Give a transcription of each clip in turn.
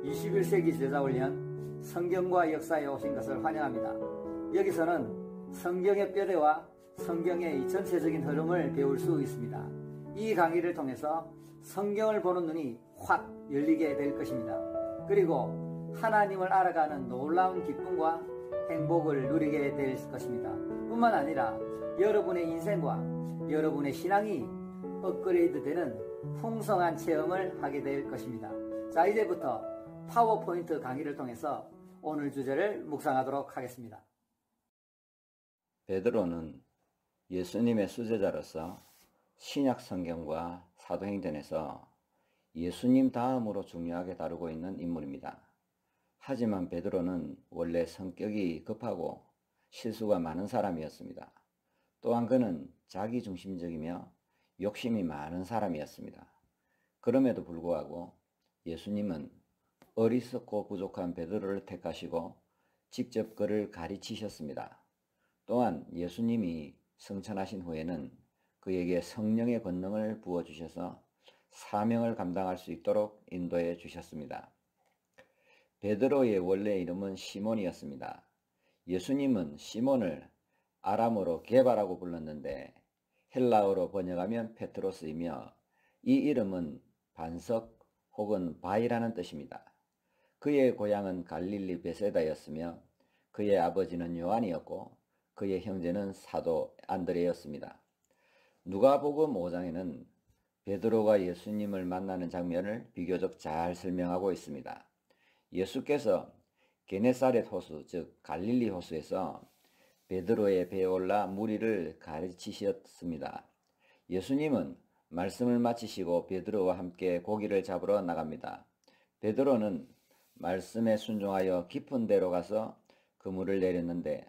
21세기 제자훈련 성경과 역사에 오신 것을 환영합니다. 여기서는 성경의 뼈대와 성경의 전체적인 흐름을 배울 수 있습니다. 이 강의를 통해서 성경을 보는 눈이 확 열리게 될 것입니다. 그리고 하나님을 알아가는 놀라운 기쁨과 행복을 누리게 될 것입니다. 뿐만 아니라 여러분의 인생과 여러분의 신앙이 업그레이드 되는 풍성한 체험을 하게 될 것입니다. 자, 이제부터 파워포인트 강의를 통해서 오늘 주제를 묵상하도록 하겠습니다. 베드로는 예수님의 수제자로서 신약 성경과 사도행전에서 예수님 다음으로 중요하게 다루고 있는 인물입니다. 하지만 베드로는 원래 성격이 급하고 실수가 많은 사람이었습니다. 또한 그는 자기중심적이며 욕심이 많은 사람이었습니다. 그럼에도 불구하고 예수님은 어리석고 부족한 베드로를 택하시고 직접 그를 가르치셨습니다. 또한 예수님이 승천하신 후에는 그에게 성령의 권능을 부어주셔서 사명을 감당할 수 있도록 인도해 주셨습니다. 베드로의 원래 이름은 시몬이었습니다. 예수님은 시몬을 아람어로 게바라고 불렀는데 헬라어로 번역하면 페트로스이며 이 이름은 반석 혹은 바위라는 뜻입니다. 그의 고향은 갈릴리 베세다였으며 그의 아버지는 요한이었고 그의 형제는 사도 안드레였습니다. 누가복음 5장에는 베드로가 예수님을 만나는 장면을 비교적 잘 설명하고 있습니다. 예수께서 게네사렛 호수, 즉 갈릴리 호수에서 베드로의 배에 올라 무리를 가르치셨습니다. 예수님은 말씀을 마치시고 베드로와 함께 고기를 잡으러 나갑니다. 베드로는 말씀에 순종하여 깊은 데로 가서 그물을 내렸는데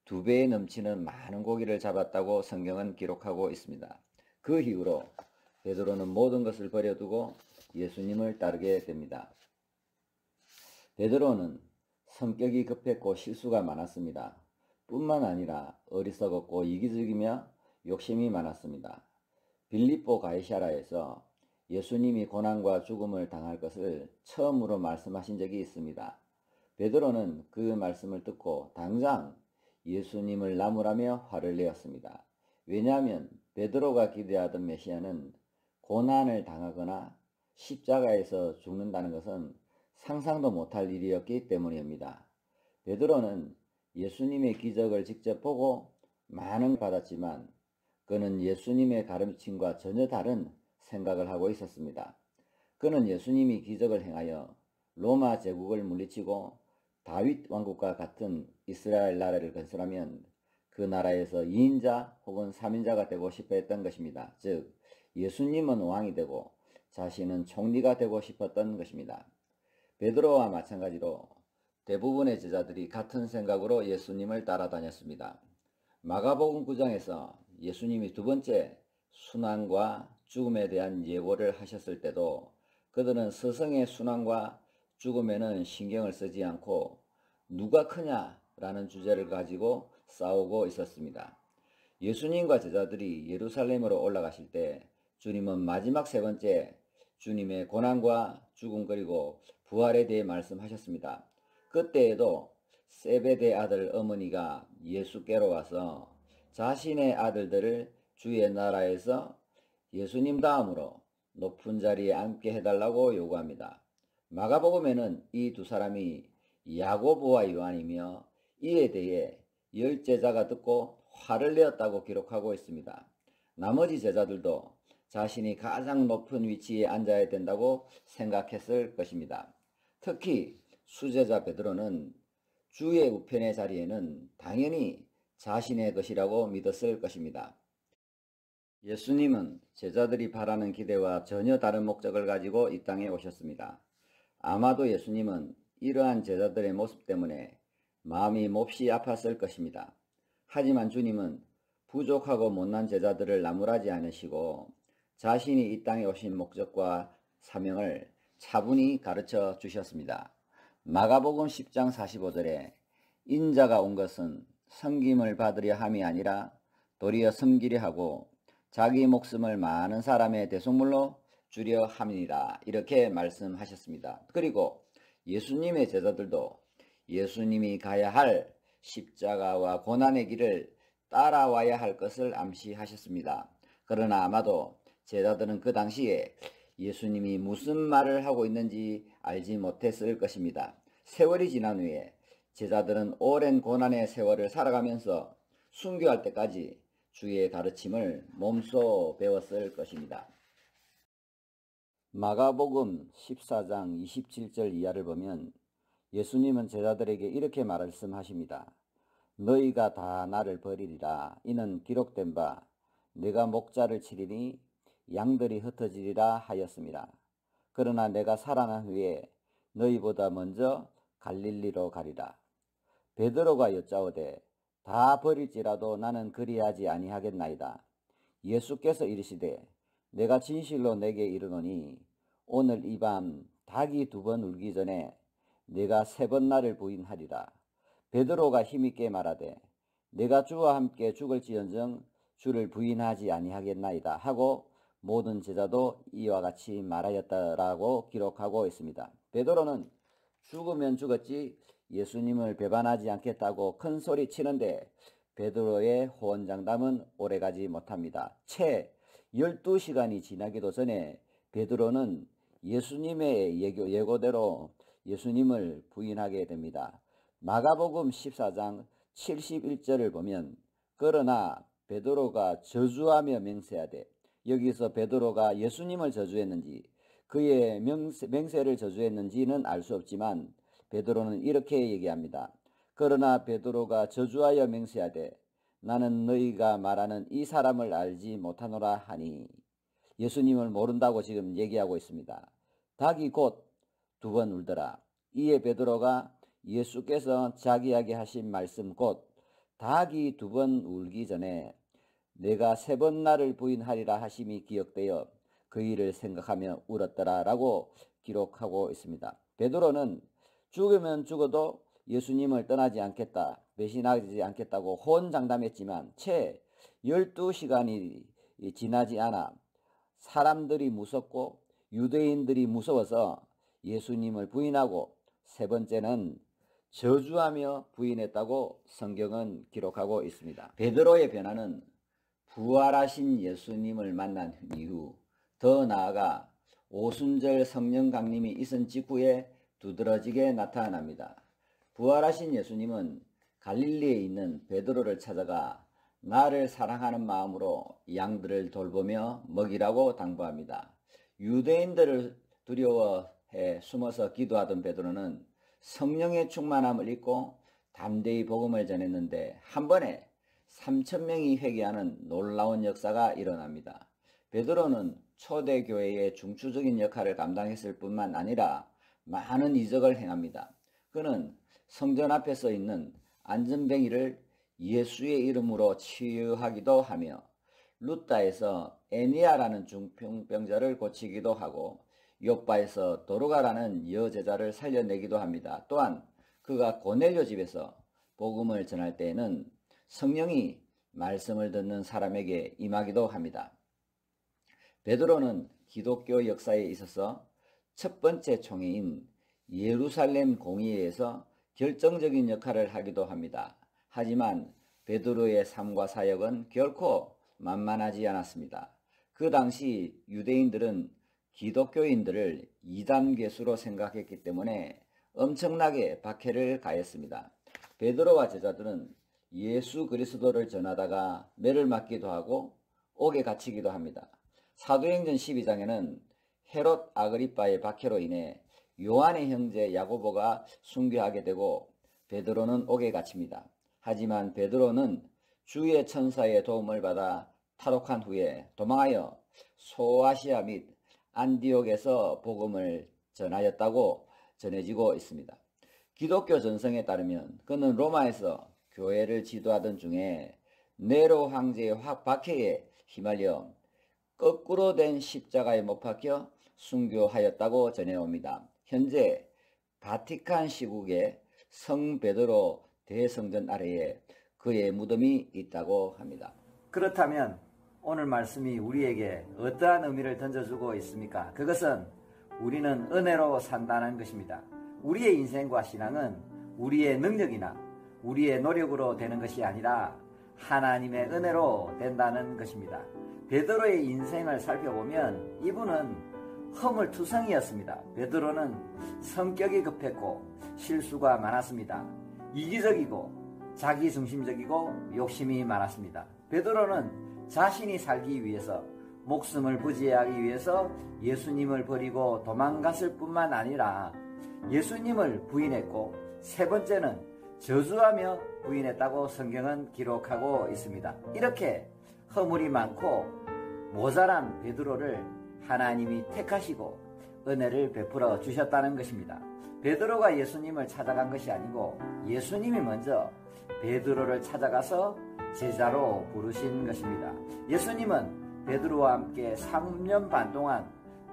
2배에 넘치는 많은 고기를 잡았다고 성경은 기록하고 있습니다. 그 이후로 베드로는 모든 것을 버려두고 예수님을 따르게 됩니다. 베드로는 성격이 급했고 실수가 많았습니다. 뿐만 아니라 어리석었고 이기적이며 욕심이 많았습니다. 빌립보 가이사라에서 예수님이 고난과 죽음을 당할 것을 처음으로 말씀하신 적이 있습니다. 베드로는 그 말씀을 듣고 당장 예수님을 나무라며 화를 내었습니다. 왜냐하면 베드로가 기대하던 메시아는 고난을 당하거나 십자가에서 죽는다는 것은 상상도 못할 일이었기 때문입니다. 베드로는 예수님의 기적을 직접 보고 많은 받았지만 그는 예수님의 가르침과 전혀 다른 생각을 하고 있었습니다. 그는 예수님이 기적을 행하여 로마 제국을 물리치고 다윗 왕국과 같은 이스라엘 나라를 건설하면 그 나라에서 2인자 혹은 3인자가 되고 싶어 했던 것입니다. 즉 예수님은 왕이 되고 자신은 총리가 되고 싶었던 것입니다. 베드로와 마찬가지로 대부분의 제자들이 같은 생각으로 예수님을 따라다녔습니다. 마가복음 9장에서 예수님이 2번째 순환과 죽음에 대한 예고를 하셨을 때도 그들은 스승의 순환과 죽음에는 신경을 쓰지 않고 누가 크냐라는 주제를 가지고 싸우고 있었습니다. 예수님과 제자들이 예루살렘으로 올라가실 때 주님은 마지막 3번째 주님의 고난과 죽음 그리고 부활에 대해 말씀하셨습니다. 그때에도 세베대 아들 어머니가 예수께로 와서 자신의 아들들을 주의 나라에서 예수님 다음으로 높은 자리에 앉게 해달라고 요구합니다. 마가복음에는 이 2사람이 야고보와 요한이며 이에 대해 10제자가 듣고 화를 내었다고 기록하고 있습니다. 나머지 제자들도 자신이 가장 높은 위치에 앉아야 된다고 생각했을 것입니다. 특히 수제자 베드로는 주의 우편의 자리에는 당연히 자신의 것이라고 믿었을 것입니다. 예수님은 제자들이 바라는 기대와 전혀 다른 목적을 가지고 이 땅에 오셨습니다. 아마도 예수님은 이러한 제자들의 모습 때문에 마음이 몹시 아팠을 것입니다. 하지만 주님은 부족하고 못난 제자들을 나무라지 않으시고 자신이 이 땅에 오신 목적과 사명을 차분히 가르쳐 주셨습니다. 마가복음 10장 45절에 인자가 온 것은 섬김을 받으려 함이 아니라 도리어 섬기려 하고 자기 목숨을 많은 사람의 대속물로 주려 함이니라 이렇게 말씀하셨습니다. 그리고 예수님의 제자들도 예수님이 가야 할 십자가와 고난의 길을 따라와야 할 것을 암시하셨습니다. 그러나 아마도 제자들은 그 당시에 예수님이 무슨 말을 하고 있는지 알지 못했을 것입니다. 세월이 지난 후에 제자들은 오랜 고난의 세월을 살아가면서 순교할 때까지 주의 가르침을 몸소 배웠을 것입니다. 마가복음 14장 27절 이하를 보면 예수님은 제자들에게 이렇게 말씀하십니다. 너희가 다 나를 버리리라. 이는 기록된 바 내가 목자를 치리니 양들이 흩어지리라 하였습니다. 그러나 내가 살아난 후에 너희보다 먼저 갈릴리로 가리라. 베드로가 여짜오되 다 버릴지라도 나는 그리하지 아니하겠나이다. 예수께서 이르시되 내가 진실로 내게 이르노니 오늘 이 밤 닭이 2번 울기 전에 내가 3번 나를 부인하리라. 베드로가 힘있게 말하되 내가 주와 함께 죽을지언정 주를 부인하지 아니하겠나이다 하고 모든 제자도 이와 같이 말하였다라고 기록하고 있습니다. 베드로는 죽으면 죽었지 예수님을 배반하지 않겠다고 큰 소리 치는데 베드로의 호언장담은 오래가지 못합니다. 채 12시간이 지나기도 전에 베드로는 예수님의 예고대로 예수님을 부인하게 됩니다. 마가복음 14장 71절을 보면 그러나 베드로가 저주하며 맹세하되, 여기서 베드로가 예수님을 저주했는지 그의 맹세를 저주했는지는 알 수 없지만 베드로는 이렇게 얘기합니다. 그러나 베드로가 저주하여 맹세하되 나는 너희가 말하는 이 사람을 알지 못하노라 하니, 예수님을 모른다고 지금 얘기하고 있습니다. 닭이 곧 2번 울더라. 이에 베드로가 예수께서 자기에게 하신 말씀 곧 닭이 2번 울기 전에 내가 3번 나를 부인하리라 하심이 기억되어 그 일을 생각하며 울었더라라고 기록하고 있습니다. 베드로는 죽으면 죽어도 예수님을 떠나지 않겠다, 배신하지 않겠다고 호언장담했지만 채 12시간이 지나지 않아 사람들이 무섭고 유대인들이 무서워서 예수님을 부인하고 3번째는 저주하며 부인했다고 성경은 기록하고 있습니다. 베드로의 변화는 부활하신 예수님을 만난 이후, 더 나아가 오순절 성령 강림이 있은 직후에 두드러지게 나타납니다. 부활하신 예수님은 갈릴리에 있는 베드로를 찾아가 나를 사랑하는 마음으로 양들을 돌보며 먹이라고 당부합니다. 유대인들을 두려워해 숨어서 기도하던 베드로는 성령의 충만함을 입고 담대히 복음을 전했는데 한 번에 3,000명이 회개하는 놀라운 역사가 일어납니다. 베드로는 초대교회의 중추적인 역할을 감당했을 뿐만 아니라 많은 이적을 행합니다. 그는 성전 앞에 서 있는 안전뱅이를 예수의 이름으로 치유하기도 하며 루다에서 애니아라는 중풍병자를 고치기도 하고 욥바에서 도르가라는 여제자를 살려내기도 합니다. 또한 그가 고넬료 집에서 복음을 전할 때에는 성령이 말씀을 듣는 사람에게 임하기도 합니다. 베드로는 기독교 역사에 있어서 첫 번째 총회인 예루살렘 공의회에서 결정적인 역할을 하기도 합니다. 하지만 베드로의 삶과 사역은 결코 만만하지 않았습니다. 그 당시 유대인들은 기독교인들을 이단 괴수로 생각했기 때문에 엄청나게 박해를 가했습니다. 베드로와 제자들은 예수 그리스도를 전하다가 매를 맞기도 하고 옥에 갇히기도 합니다. 사도행전 12장에는 헤롯 아그리빠의 박해로 인해 요한의 형제 야고보가 순교하게 되고 베드로는 옥에 갇힙니다. 하지만 베드로는 주의 천사의 도움을 받아 탈옥한 후에 도망하여 소아시아 및 안디옥에서 복음을 전하였다고 전해지고 있습니다. 기독교 전성에 따르면 그는 로마에서 교회를 지도하던 중에 네로 황제의 박해에 휘말려 거꾸로 된 십자가에 못 박혀 순교하였다고 전해옵니다. 현재 바티칸 시국의 성 베드로 대성전 아래에 그의 무덤이 있다고 합니다. 그렇다면 오늘 말씀이 우리에게 어떠한 의미를 던져주고 있습니까? 그것은 우리는 은혜로 산다는 것입니다. 우리의 인생과 신앙은 우리의 능력이나 우리의 노력으로 되는 것이 아니라 하나님의 은혜로 된다는 것입니다. 베드로의 인생을 살펴보면 이분은 허물투성이었습니다. 베드로는 성격이 급했고 실수가 많았습니다. 이기적이고 자기중심적이고 욕심이 많았습니다. 베드로는 자신이 살기 위해서 목숨을 부지하기 위해서 예수님을 버리고 도망갔을 뿐만 아니라 예수님을 부인했고 세 번째는 저주하며 부인했다고 성경은 기록하고 있습니다. 이렇게 허물이 많고 모자란 베드로를 하나님이 택하시고 은혜를 베풀어 주셨다는 것입니다. 베드로가 예수님을 찾아간 것이 아니고 예수님이 먼저 베드로를 찾아가서 제자로 부르신 것입니다. 예수님은 베드로와 함께 3년 반 동안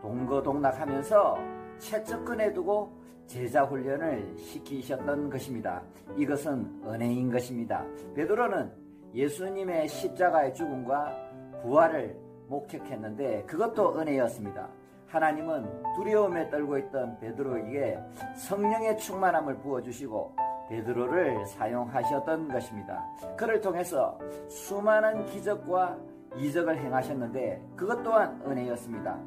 동거동락하면서 채찍근에 두고 제자 훈련을 시키셨던 것입니다. 이것은 은혜인 것입니다. 베드로는 예수님의 십자가의 죽음과 부활을 목격했는데 그것도 은혜였습니다. 하나님은 두려움에 떨고 있던 베드로에게 성령의 충만함을 부어주시고 베드로를 사용하셨던 것입니다. 그를 통해서 수많은 기적과 이적을 행하셨는데 그것 또한 은혜였습니다.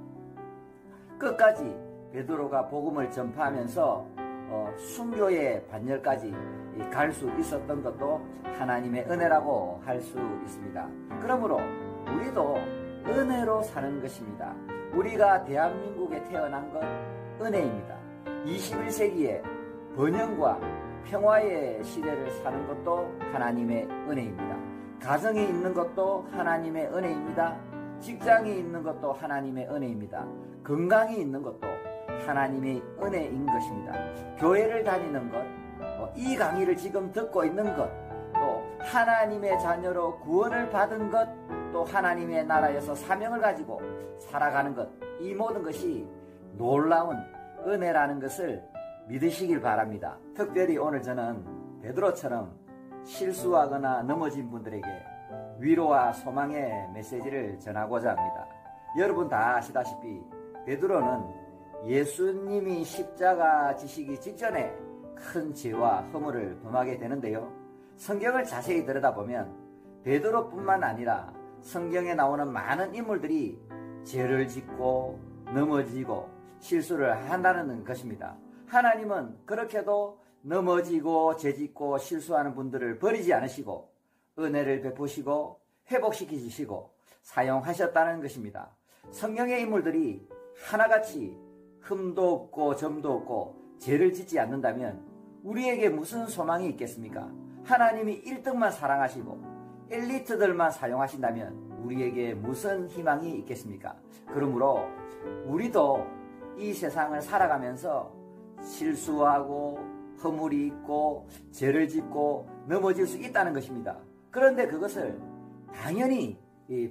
끝까지 베드로가 복음을 전파하면서 순교의 반열까지 갈 수 있었던 것도 하나님의 은혜라고 할 수 있습니다. 그러므로 우리도 은혜로 사는 것입니다. 우리가 대한민국에 태어난 것 은혜입니다. 21세기에 번영과 평화의 시대를 사는 것도 하나님의 은혜입니다. 가정이 있는 것도 하나님의 은혜입니다. 직장이 있는 것도 하나님의 은혜입니다. 건강이 있는 것도 하나님의 은혜인 것입니다. 교회를 다니는 것, 이 강의를 지금 듣고 있는 것, 또 하나님의 자녀로 구원을 받은 것, 또 하나님의 나라에서 사명을 가지고 살아가는 것, 이 모든 것이 놀라운 은혜라는 것을 믿으시길 바랍니다. 특별히 오늘 저는 베드로처럼 실수하거나 넘어진 분들에게 위로와 소망의 메시지를 전하고자 합니다. 여러분 다 아시다시피 베드로는 예수님이 십자가 지시기 직전에 큰 죄와 허물을 범하게 되는데요. 성경을 자세히 들여다보면 베드로뿐만 아니라 성경에 나오는 많은 인물들이 죄를 짓고 넘어지고 실수를 한다는 것입니다. 하나님은 그렇게도 넘어지고 죄짓고 실수하는 분들을 버리지 않으시고 은혜를 베푸시고 회복시키시고 사용하셨다는 것입니다. 성경의 인물들이 하나같이 흠도 없고 점도 없고 죄를 짓지 않는다면 우리에게 무슨 소망이 있겠습니까? 하나님이 1등만 사랑하시고 엘리트들만 사용하신다면 우리에게 무슨 희망이 있겠습니까? 그러므로 우리도 이 세상을 살아가면서 실수하고 허물이 있고 죄를 짓고 넘어질 수 있다는 것입니다. 그런데 그것을 당연히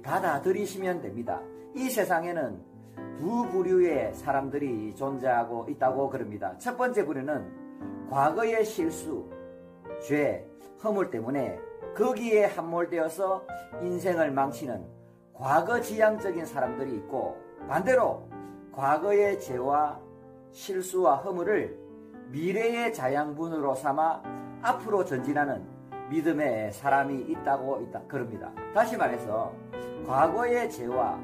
받아들이시면 됩니다. 이 세상에는 두 부류의 사람들이 존재하고 있다고 그럽니다. 첫 번째 부류는 과거의 실수, 죄, 허물 때문에 거기에 함몰되어서 인생을 망치는 과거지향적인 사람들이 있고 반대로 과거의 죄와 실수와 허물을 미래의 자양분으로 삼아 앞으로 전진하는 믿음의 사람이 있다고 그럽니다. 다시 말해서 과거의 죄와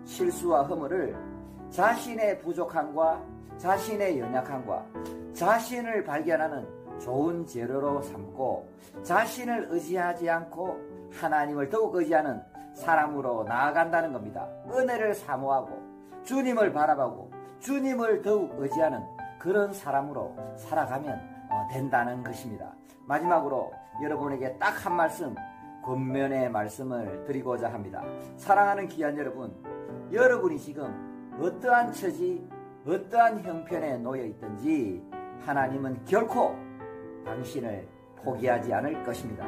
실수와 허물을 자신의 부족함과 자신의 연약함과 자신을 발견하는 좋은 재료로 삼고 자신을 의지하지 않고 하나님을 더욱 의지하는 사람으로 나아간다는 겁니다. 은혜를 사모하고 주님을 바라보고 주님을 더욱 의지하는 그런 사람으로 살아가면 된다는 것입니다. 마지막으로 여러분에게 딱 한 말씀, 권면의 말씀을 드리고자 합니다. 사랑하는 귀한 여러분, 여러분이 지금 어떠한 처지, 어떠한 형편에 놓여 있든지 하나님은 결코 당신을 포기하지 않을 것입니다.